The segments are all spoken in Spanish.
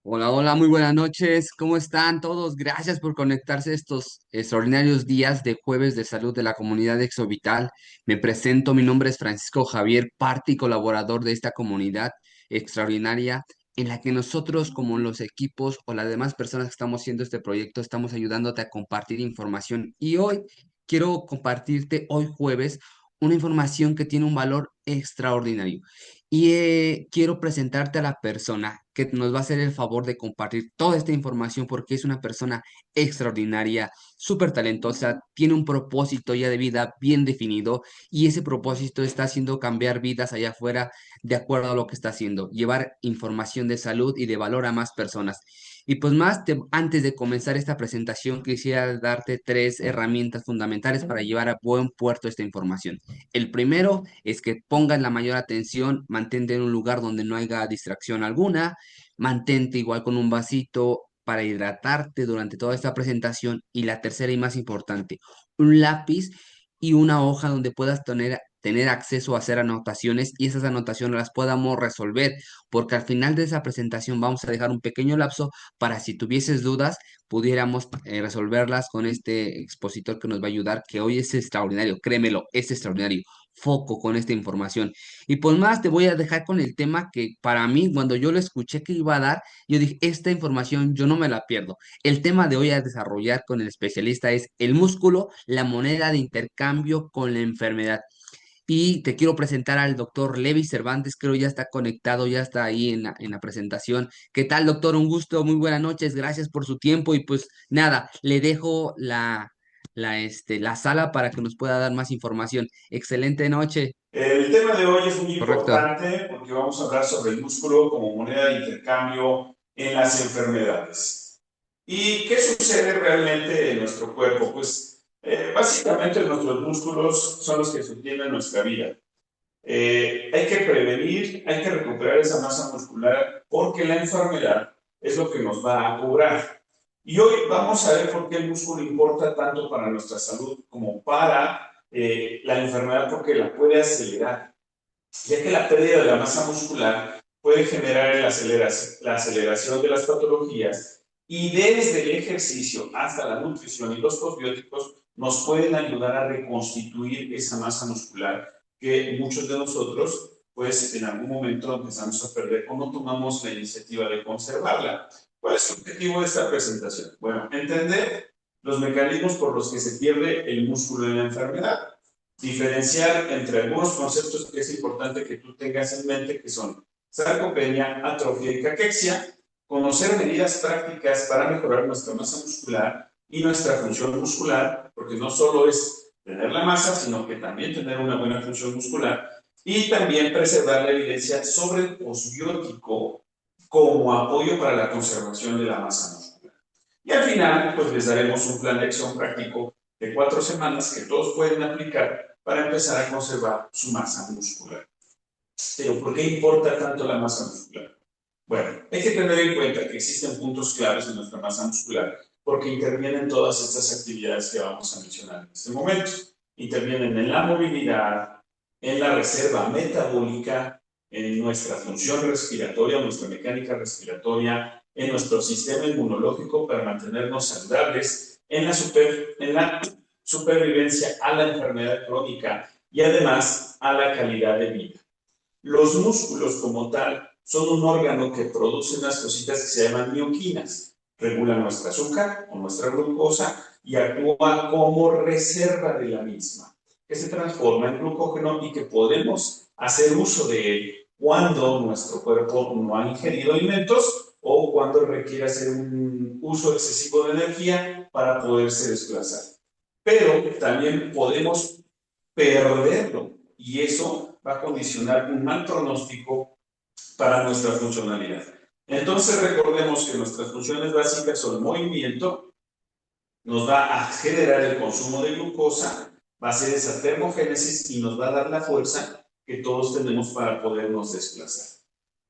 Hola, hola, muy buenas noches. ¿Cómo están todos? Gracias por conectarse a estos extraordinarios días de jueves de salud de la comunidad Exovital. Me presento, mi nombre es Francisco Javier, parte y colaborador de esta comunidad extraordinaria en la que nosotros, como los equipos o las demás personas que estamos haciendo este proyecto, estamos ayudándote a compartir información. Y hoy quiero compartirte, hoy jueves, una información que tiene un valor extraordinario. Y quiero presentarte a la persona que nos va a hacer el favor de compartir toda esta información porque es una persona extraordinaria, súper talentosa, tiene un propósito ya de vida bien definido y ese propósito está haciendo cambiar vidas allá afuera de acuerdo a lo que está haciendo, llevar información de salud y de valor a más personas. Y pues más, antes de comenzar esta presentación, quisiera darte tres herramientas fundamentales para llevar a buen puerto esta información. El primero es que pongas la mayor atención, mantente en un lugar donde no haya distracción alguna, mantente igual con un vasito para hidratarte durante toda esta presentación y la tercera y más importante, un lápiz y una hoja donde puedas tener acceso a hacer anotaciones y esas anotaciones las podamos resolver, porque al final de esa presentación vamos a dejar un pequeño lapso para si tuvieses dudas, pudiéramos resolverlas con este expositor que nos va a ayudar, que hoy es extraordinario, créemelo, es extraordinario. Foco con esta información. Y pues más, te voy a dejar con el tema que para mí, cuando yo lo escuché que iba a dar, yo dije, esta información yo no me la pierdo. El tema de hoy a desarrollar con el especialista es el músculo, la moneda de intercambio con la enfermedad. Y te quiero presentar al doctor Levi Cervantes, creo ya está conectado, ya está ahí en la presentación. ¿Qué tal, doctor? Un gusto, muy buenas noches, gracias por su tiempo y pues nada, le dejo la sala para que nos pueda dar más información. Excelente noche. El tema de hoy es muy Correcto. importante porque vamos a hablar sobre el músculo como moneda de intercambio en las enfermedades. ¿Y qué sucede realmente en nuestro cuerpo? Pues básicamente nuestros músculos son los que sostienen nuestra vida. Hay que prevenir, hay que recuperar esa masa muscular porque la enfermedad es lo que nos va a curar. Y hoy vamos a ver por qué el músculo importa tanto para nuestra salud como para la enfermedad, porque la puede acelerar, ya que la pérdida de la masa muscular puede generar la aceleración de las patologías y desde el ejercicio hasta la nutrición y los probióticos nos pueden ayudar a reconstituir esa masa muscular que muchos de nosotros pues en algún momento empezamos a perder o no tomamos la iniciativa de conservarla. ¿Cuál es el objetivo de esta presentación? Bueno, entender los mecanismos por los que se pierde el músculo en la enfermedad, diferenciar entre algunos conceptos que es importante que tú tengas en mente, que son sarcopenia, atrofia y caquexia, conocer medidas prácticas para mejorar nuestra masa muscular y nuestra función muscular, porque no solo es tener la masa, sino que también tener una buena función muscular, y también preservar la evidencia sobre el posbiótico como apoyo para la conservación de la masa muscular. Y al final, pues les daremos un plan de acción práctico de 4 semanas que todos pueden aplicar para empezar a conservar su masa muscular. Pero ¿por qué importa tanto la masa muscular? Bueno, hay que tener en cuenta que existen puntos claves en nuestra masa muscular porque intervienen todas estas actividades que vamos a mencionar en este momento. Intervienen en la movilidad, en la reserva metabólica, en nuestra función respiratoria, nuestra mecánica respiratoria, en nuestro sistema inmunológico para mantenernos saludables, en la supervivencia a la enfermedad crónica y además a la calidad de vida. Los músculos como tal son un órgano que produce unas cositas que se llaman mioquinas, regula nuestro azúcar o nuestra glucosa y actúa como reserva de la misma, que se transforma en glucógeno y que podemos hacer uso de él cuando nuestro cuerpo no ha ingerido alimentos o cuando requiere hacer un uso excesivo de energía para poderse desplazar. Pero también podemos perderlo y eso va a condicionar un mal pronóstico para nuestra funcionalidad. Entonces recordemos que nuestras funciones básicas son movimiento, nos va a generar el consumo de glucosa, va a ser esa termogénesis y nos va a dar la fuerza que todos tenemos para podernos desplazar.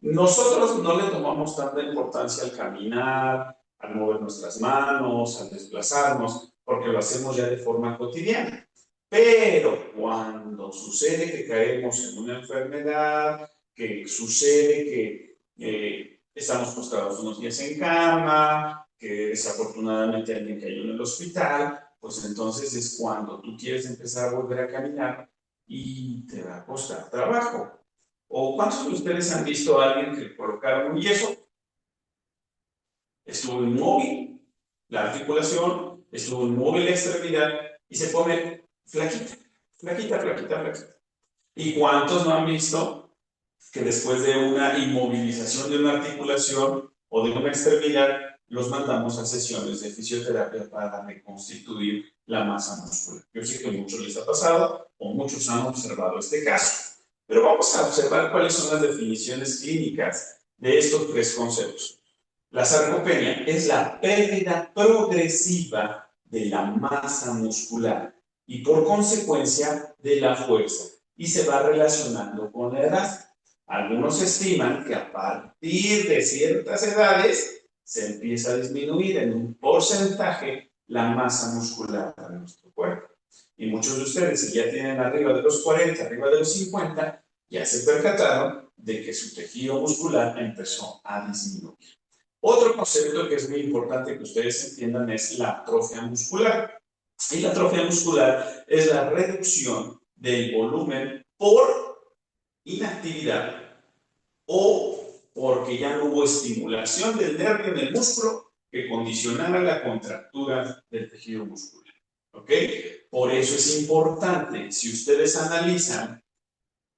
Nosotros no le tomamos tanta importancia al caminar, al mover nuestras manos, al desplazarnos, porque lo hacemos ya de forma cotidiana. Pero cuando sucede que caemos en una enfermedad, que sucede que estamos postrados unos días en cama, que desafortunadamente alguien cayó en el hospital, pues entonces es cuando tú quieres empezar a volver a caminar y te va a costar trabajo. ¿O cuántos de ustedes han visto a alguien que le colocaron un yeso? Estuvo inmóvil la articulación, estuvo inmóvil la extremidad y se pone flaquita, flaquita, flaquita, flaquita. ¿Y cuántos no han visto que después de una inmovilización de una articulación o de una extremidad, los mandamos a sesiones de fisioterapia para reconstituir la masa muscular? Yo sé que a muchos les ha pasado o muchos han observado este caso, pero vamos a observar cuáles son las definiciones clínicas de estos tres conceptos. La sarcopenia es la pérdida progresiva de la masa muscular y por consecuencia de la fuerza, y se va relacionando con la edad. Algunos estiman que a partir de ciertas edades se empieza a disminuir en un porcentaje la masa muscular de nuestro cuerpo. Y muchos de ustedes, si ya tienen arriba de los 40, arriba de los 50, ya se percataron de que su tejido muscular empezó a disminuir. Otro concepto que es muy importante que ustedes entiendan es la atrofia muscular. Y la atrofia muscular es la reducción del volumen por inactividad o porque ya no hubo estimulación del nervio en el músculo que condicionara la contractura del tejido muscular. ¿Ok? Por eso es importante, si ustedes analizan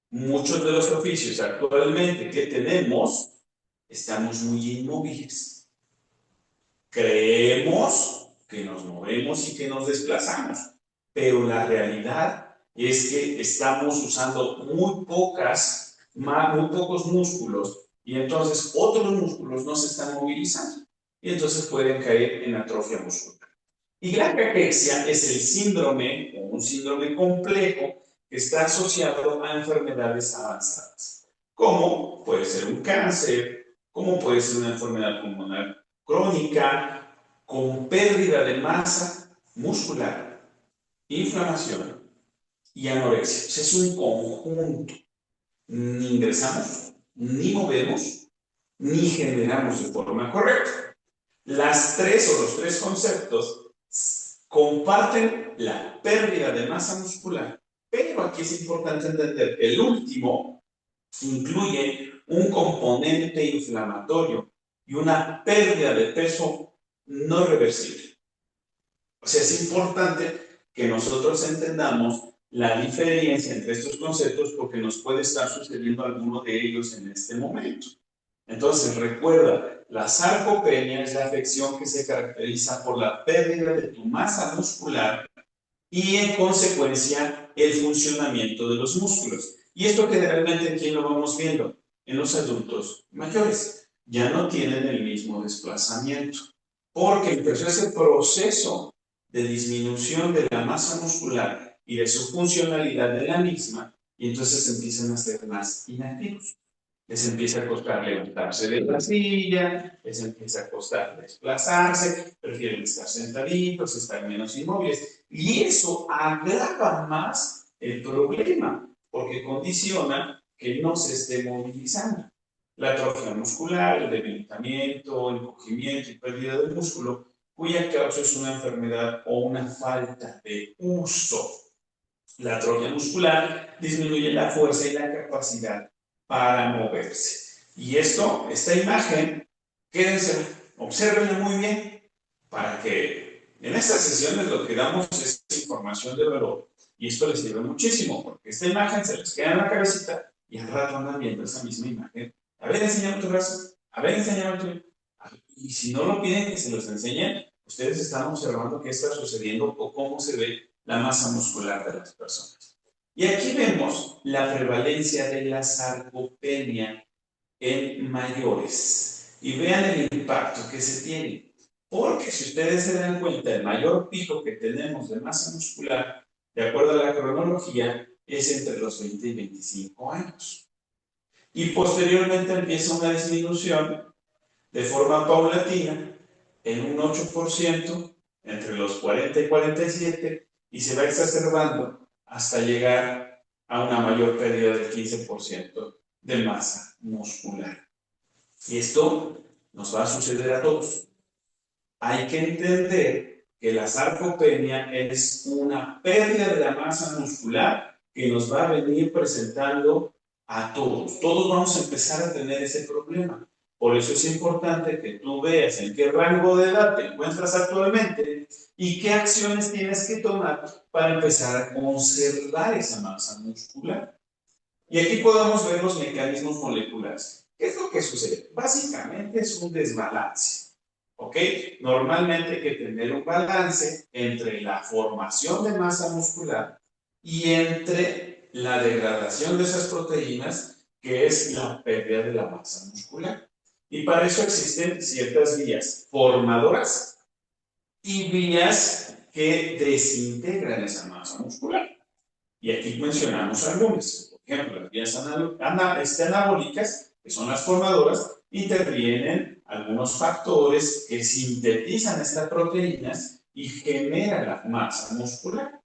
muchos de los oficios actualmente que tenemos, estamos muy inmóviles. Creemos que nos movemos y que nos desplazamos, pero la realidad es que estamos usando muy pocos músculos y entonces otros músculos no se están movilizando y entonces pueden caer en atrofia muscular. Y la caquexia es el síndrome o un síndrome complejo que está asociado a enfermedades avanzadas, como puede ser un cáncer, como puede ser una enfermedad pulmonar crónica, con pérdida de masa muscular, inflamación y anorexia. O sea, es un conjunto. Ni ingresamos, ni movemos, ni generamos de forma correcta. Las tres o los tres conceptos comparten la pérdida de masa muscular, pero aquí es importante entender que el último incluye un componente inflamatorio y una pérdida de peso no reversible. O sea, es importante que nosotros entendamos la diferencia entre estos conceptos porque nos puede estar sucediendo alguno de ellos en este momento. Entonces, recuerda, la sarcopenia es la afección que se caracteriza por la pérdida de tu masa muscular y, en consecuencia, el funcionamiento de los músculos. Y esto generalmente, ¿en quién lo vamos viendo? En los adultos mayores. Ya no tienen el mismo desplazamiento, porque empezó ese proceso de disminución de la masa muscular y de su funcionalidad de la misma, y entonces empiezan a ser más inactivos. Les empieza a costar levantarse de la silla, les empieza a costar desplazarse, prefieren estar sentaditos, estar menos inmóviles. Y eso agrava más el problema, porque condiciona que no se esté movilizando. La atrofia muscular, el debilitamiento, encogimiento y pérdida de músculo, cuya causa es una enfermedad o una falta de uso. La atrofia muscular disminuye la fuerza y la capacidad para moverse. Y esta imagen, quédense, obsérvenla muy bien, para que en estas sesiones lo que damos es información de valor. Y esto les sirve muchísimo, porque esta imagen se les queda en la cabecita y al rato andan viendo esa misma imagen. A ver, enséñame tu brazo. A ver, enséñame tu... Y si no lo piden que se los enseñen, ustedes están observando qué está sucediendo o cómo se ve la masa muscular de las personas. Y aquí vemos la prevalencia de la sarcopenia en mayores. Y vean el impacto que se tiene. Porque si ustedes se dan cuenta, el mayor pico que tenemos de masa muscular, de acuerdo a la cronología, es entre los 20 y 25 años. Y posteriormente empieza una disminución de forma paulatina en un 8% entre los 40 y 47 y se va exacerbando hasta llegar a una mayor pérdida del 15% de masa muscular. Y esto nos va a suceder a todos. Hay que entender que la sarcopenia es una pérdida de la masa muscular que nos va a venir presentando a todos. Todos vamos a empezar a tener ese problema. Por eso es importante que tú veas en qué rango de edad te encuentras actualmente y qué acciones tienes que tomar para empezar a conservar esa masa muscular. Y aquí podemos ver los mecanismos moleculares. ¿Qué es lo que sucede? Básicamente es un desbalance. ¿Ok? Normalmente hay que tener un balance entre la formación de masa muscular y entre la degradación de esas proteínas, que es la pérdida de la masa muscular. Y para eso existen ciertas vías formadoras y vías que desintegran esa masa muscular. Y aquí mencionamos algunas. Por ejemplo, las vías anabólicas, que son las formadoras, intervienen algunos factores que sintetizan estas proteínas y generan la masa muscular.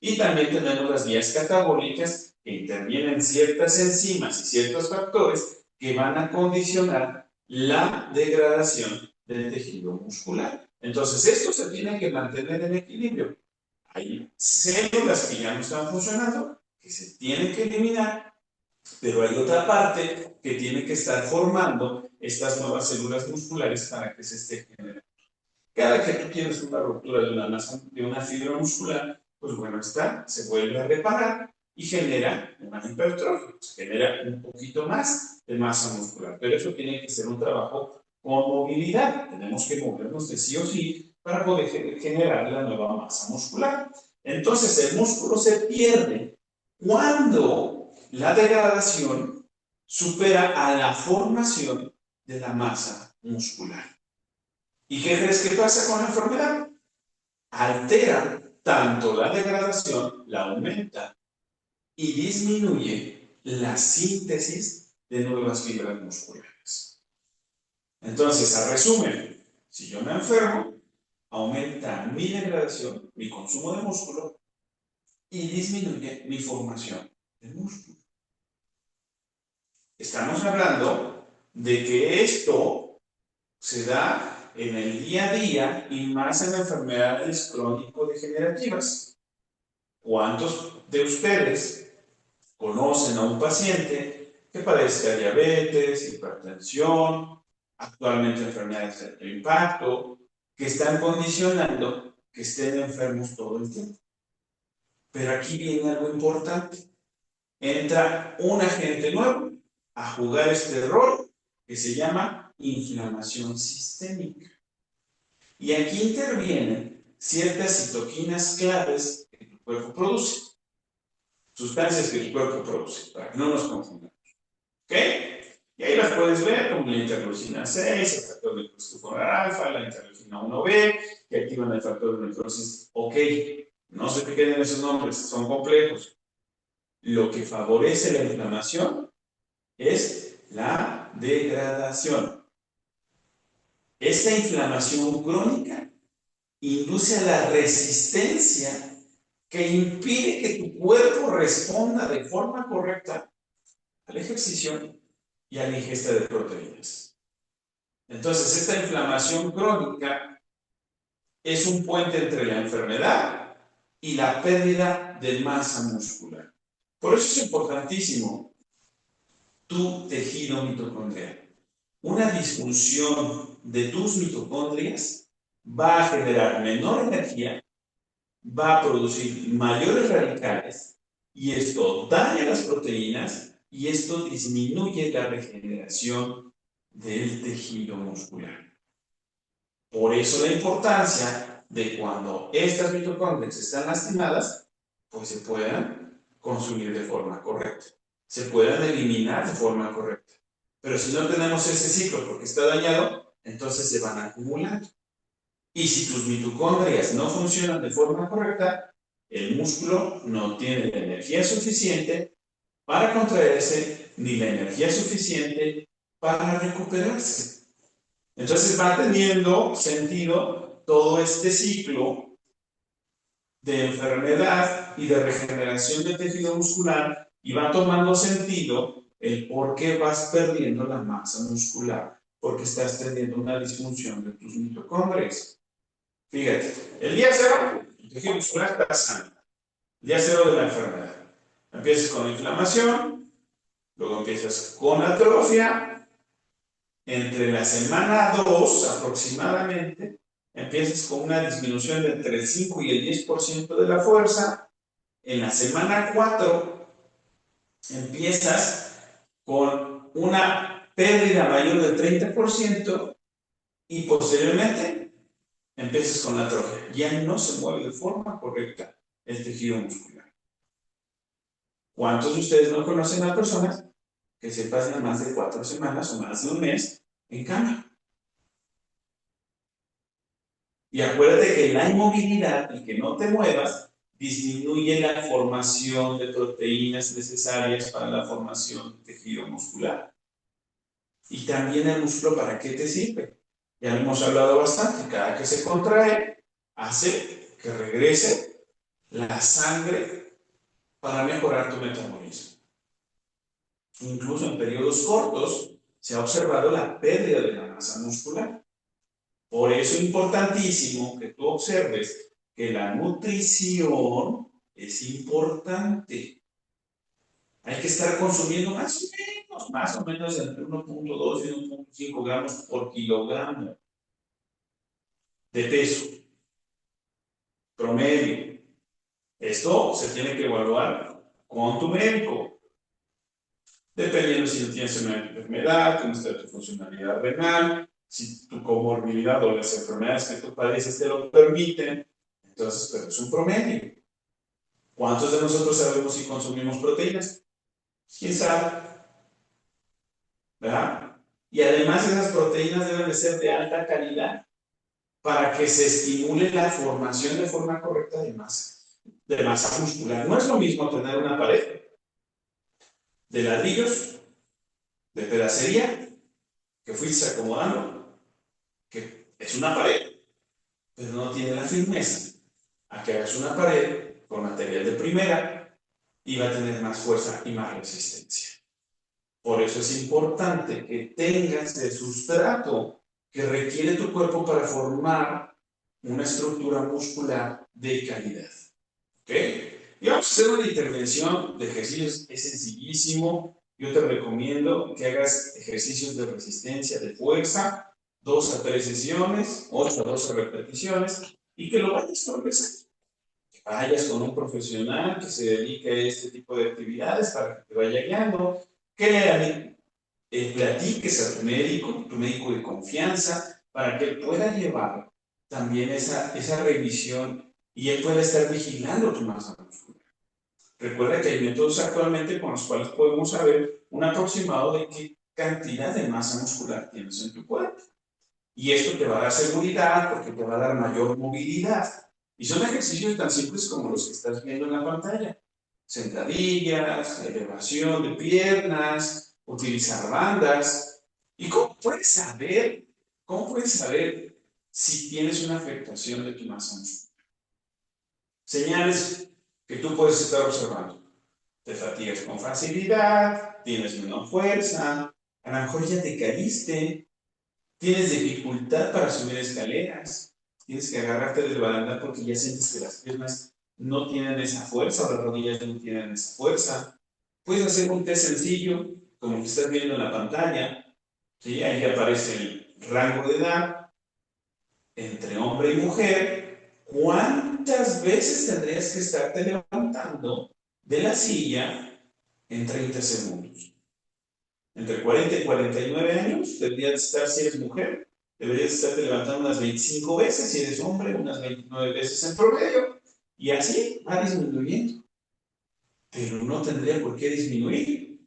Y también tenemos las vías catabólicas, que intervienen ciertas enzimas y ciertos factores que van a condicionar la degradación del tejido muscular. Entonces, esto se tiene que mantener en equilibrio. Hay células que ya no están funcionando, que se tienen que eliminar, pero hay otra parte que tiene que estar formando estas nuevas células musculares para que se esté generando. Cada que tú tienes una ruptura de una fibra muscular, pues bueno, esta se vuelve a reparar y genera una hipertrofia, se genera un poquito más de masa muscular. Pero eso tiene que ser un trabajo con movilidad. Tenemos que movernos de sí o sí para poder generar la nueva masa muscular. Entonces el músculo se pierde cuando la degradación supera a la formación de la masa muscular. ¿Y qué crees que pasa con la enfermedad? Altera tanto la degradación, la aumenta y disminuye la síntesis de nuevas fibras musculares. Entonces, a resumen, si yo me enfermo, aumenta mi degradación, mi consumo de músculo y disminuye mi formación de músculo. Estamos hablando de que esto se da en el día a día y más en enfermedades crónico-degenerativas. ¿Cuántos de ustedes conocen a un paciente que padezca diabetes, hipertensión, actualmente enfermedades de alto impacto, que están condicionando que estén enfermos todo el tiempo? Pero aquí viene algo importante. Entra un agente nuevo a jugar este rol que se llama inflamación sistémica. Y aquí intervienen ciertas citoquinas claves que tu cuerpo produce, sustancias que tu cuerpo produce, para que no nos confundamos. ¿Ok? Y ahí las puedes ver como la interleucina 6, el factor de necrosis alfa, la interleucina 1B, que activan el factor de necrosis. Ok, no se te queden esos nombres, son complejos. Lo que favorece la inflamación es la degradación. Esta inflamación crónica induce a la resistencia que impide que tu cuerpo responda de forma correcta al ejercicio y a la ingesta de proteínas. Entonces, esta inflamación crónica es un puente entre la enfermedad y la pérdida de masa muscular. Por eso es importantísimo tu tejido mitocondrial. Una disfunción de tus mitocondrias va a generar menor energía, va a producir mayores radicales y esto daña las proteínas y esto disminuye la regeneración del tejido muscular. Por eso la importancia de cuando estas mitocondrias están lastimadas, pues se puedan consumir de forma correcta, se puedan eliminar de forma correcta. Pero si no tenemos ese ciclo porque está dañado, entonces se van acumulando. Y si tus mitocondrias no funcionan de forma correcta, el músculo no tiene la energía suficiente para contraerse ni la energía suficiente para recuperarse. Entonces va teniendo sentido todo este ciclo de enfermedad y de regeneración del tejido muscular y va tomando sentido el por qué vas perdiendo la masa muscular porque estás teniendo una disfunción de tus mitocondrias. Fíjate, el día cero, el tejido muscular está sano. El día cero de la enfermedad. Empiezas con inflamación, luego empiezas con atrofia. Entre la semana 2 aproximadamente, empiezas con una disminución de entre el 5 y el 10% de la fuerza. En la semana 4 empiezas con una pérdida mayor del 30% y posteriormente empiezas con la atrofia. Ya no se mueve de forma correcta el tejido muscular. ¿Cuántos de ustedes no conocen a personas que se pasan más de 4 semanas o más de un mes en cama? Y acuérdate que la inmovilidad, el que no te muevas, disminuye la formación de proteínas necesarias para la formación de tejido muscular. Y también el músculo, ¿para qué te sirve? Ya lo hemos hablado bastante. Cada que se contrae, hace que regrese la sangre para mejorar tu metabolismo. Incluso en periodos cortos se ha observado la pérdida de la masa muscular. Por eso es importantísimo que tú observes que la nutrición es importante. Hay que estar consumiendo más o menos entre 1.2 y 1.5 gramos por kilogramo de peso promedio. Esto se tiene que evaluar con tu médico, dependiendo si tienes una enfermedad, cómo está tu funcionalidad renal, si tu comorbilidad o las enfermedades que tú padeces te lo permiten. Entonces, pero es un promedio. ¿Cuántos de nosotros sabemos si consumimos proteínas? ¿Quién sabe? ¿Verdad? Y además esas proteínas deben de ser de alta calidad para que se estimule la formación de forma correcta de masa muscular. No es lo mismo tener una pared de ladrillos, de pedacería, que fuiste acomodando, que es una pared, pero no tiene la firmeza, a que hagas una pared con material de primera y va a tener más fuerza y más resistencia. Por eso es importante que tengas el sustrato que requiere tu cuerpo para formar una estructura muscular de calidad. ¿Ok? Y vamos a hacer una intervención de ejercicios, es sencillísimo. Yo te recomiendo que hagas ejercicios de resistencia, de fuerza, 2 a 3 sesiones, 8 a 12 repeticiones, y que lo vayas progresando. Que vayas con un profesional que se dedique a este tipo de actividades para que te vaya guiando, que le platiques a tu médico de confianza, para que él pueda llevar también esa revisión y él pueda estar vigilando tu masa muscular. Recuerda que hay métodos actualmente con los cuales podemos saber un aproximado de qué cantidad de masa muscular tienes en tu cuerpo. Y esto te va a dar seguridad porque te va a dar mayor movilidad. Y son ejercicios tan simples como los que estás viendo en la pantalla. Sentadillas, elevación de piernas, utilizar bandas. ¿Y cómo puedes saber? ¿Cómo puedes saber si tienes una afectación de tu masa muscular? Señales que tú puedes estar observando. Te fatigas con facilidad, tienes menos fuerza, a lo mejor ya te caíste, tienes dificultad para subir escaleras, tienes que agarrarte del barandal porque ya sientes que las piernas no tienen esa fuerza o las rodillas no tienen esa fuerza. Puedes hacer un test sencillo, como el que estás viendo en la pantalla, ¿sí? Ahí aparece el rango de edad entre hombre y mujer. ¿Cuántas veces tendrías que estarte levantando de la silla en 30 segundos? Entre 40 y 49 años deberías estar, si eres mujer, deberías estarte levantando unas 25 veces, si eres hombre, unas 29 veces en promedio. Y así va disminuyendo. Pero no tendría por qué disminuir.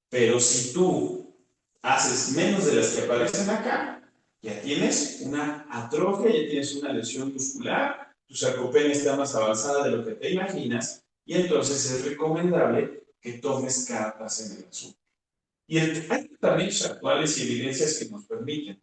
Pero si tú haces menos de las que aparecen acá, ya tienes una atrofia, ya tienes una lesión muscular, tu sarcopenia está más avanzada de lo que te imaginas, y entonces es recomendable que tomes cartas en el asunto. Y hay tratamientos actuales y evidencias que nos permiten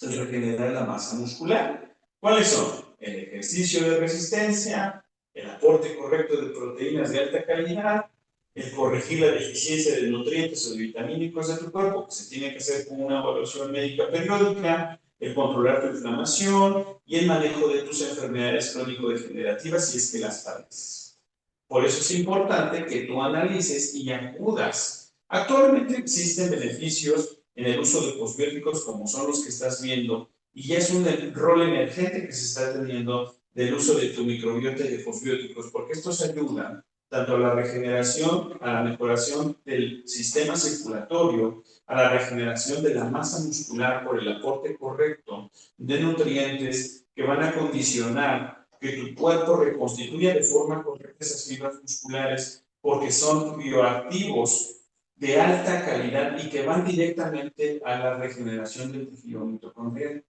regenerar la masa muscular. ¿Cuáles son? El ejercicio de resistencia, el aporte correcto de proteínas de alta calidad el corregir la deficiencia de nutrientes o de vitamínicos de tu cuerpo, que se tiene que hacer con una evaluación médica periódica, el controlar tu inflamación y el manejo de tus enfermedades crónico-degenerativas si es que las padeces. Por eso es importante que tú analices y acudas. Actualmente existen beneficios en el uso de posbióticos como son los que estás viendo y ya es un rol emergente que se está teniendo del uso de tu microbiota y de posbióticos porque estos ayudan tanto a la regeneración, a la mejoración del sistema circulatorio, a la regeneración de la masa muscular por el aporte correcto de nutrientes que van a condicionar que tu cuerpo reconstituya de forma correcta esas fibras musculares porque son bioactivos de alta calidad y que van directamente a la regeneración del tejido mitocondrial.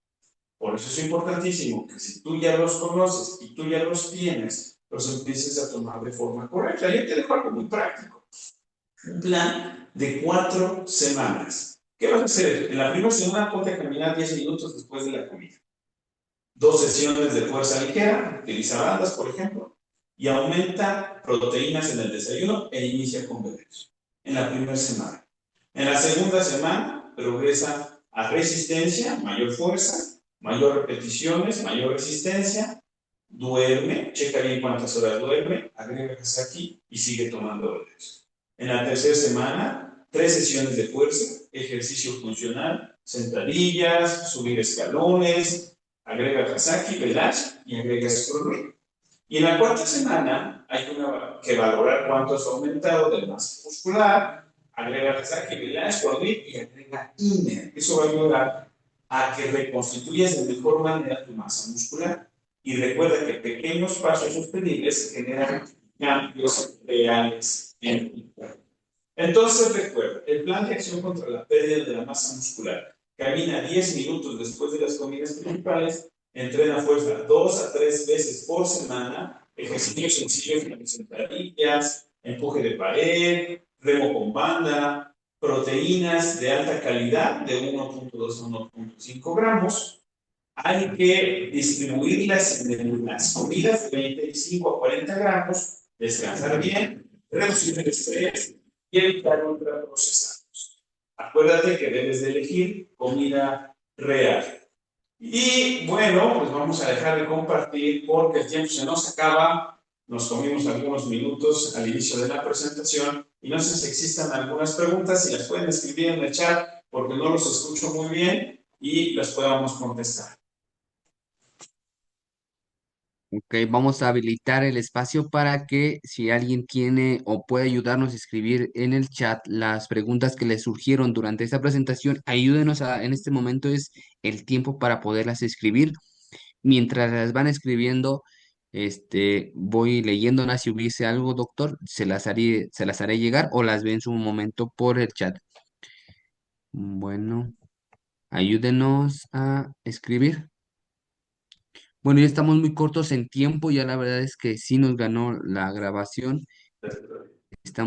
Por eso es importantísimo que si tú ya los conoces y tú ya los tienes, los empieces a tomar de forma correcta. Yo te dejo algo muy práctico. Un plan de 4 semanas. ¿Qué vas a hacer? En la primera semana ponte a caminar 10 minutos después de la comida. 2 sesiones de fuerza ligera, utiliza bandas, por ejemplo, y aumenta proteínas en el desayuno e inicia con venenos en la primera semana. En la segunda semana progresa a resistencia, mayor fuerza, mayor repeticiones, mayor resistencia, duerme, checa bien cuántas horas duerme, agrega aquí y sigue tomando venenos. En la tercera semana, 3 sesiones de fuerza, ejercicio funcional, sentadillas, subir escalones, agrega Kazaki, Velash y agrega Scroll. Y en la cuarta semana hay que valorar cuánto has aumentado de masa muscular, agrega Kazaki, Velash, Scroll y agrega INER. Eso va a ayudar a que reconstituyas de mejor manera tu masa muscular. Y recuerda que pequeños pasos sostenibles generan cambios reales en tu cuerpo. Entonces recuerda, el plan de acción contra la pérdida de la masa muscular. Camina 10 minutos después de las comidas principales, entrena fuerza 2 a 3 veces por semana, ejercicios sencillos como sentadillas, empuje de pared, remo con banda, proteínas de alta calidad de 1.2 a 1.5 gramos. Hay que distribuirlas en las comidas de 25 a 40 gramos, descansar bien, reducir el estrés y evitar ultraprocesados. Acuérdate que debes de elegir comida real. Y bueno, pues vamos a dejar de compartir porque el tiempo se nos acaba. Nos comimos algunos minutos al inicio de la presentación y no sé si existan algunas preguntas, si las pueden escribir en el chat porque no los escucho muy bien y las podamos contestar. Ok, vamos a habilitar el espacio para que si alguien tiene o puede ayudarnos a escribir en el chat las preguntas que le surgieron durante esta presentación, ayúdenos en este momento es el tiempo para poderlas escribir. Mientras las van escribiendo, voy leyéndolas. Si hubiese algo, doctor, se las haré llegar o las ve en su momento por el chat. Bueno, ayúdenos a escribir. Bueno, ya estamos muy cortos en tiempo, ya la verdad es que sí nos ganó la grabación,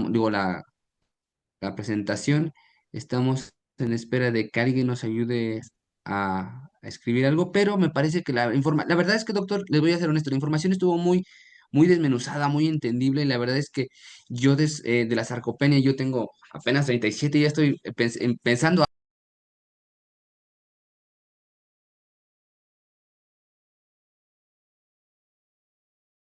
digo, la presentación. Estamos en espera de que alguien nos ayude a escribir algo, pero me parece que la verdad es que, doctor, les voy a ser honesto, la información estuvo muy desmenuzada, muy entendible, y la verdad es que yo de la sarcopenia yo tengo apenas 37 y ya estoy pensando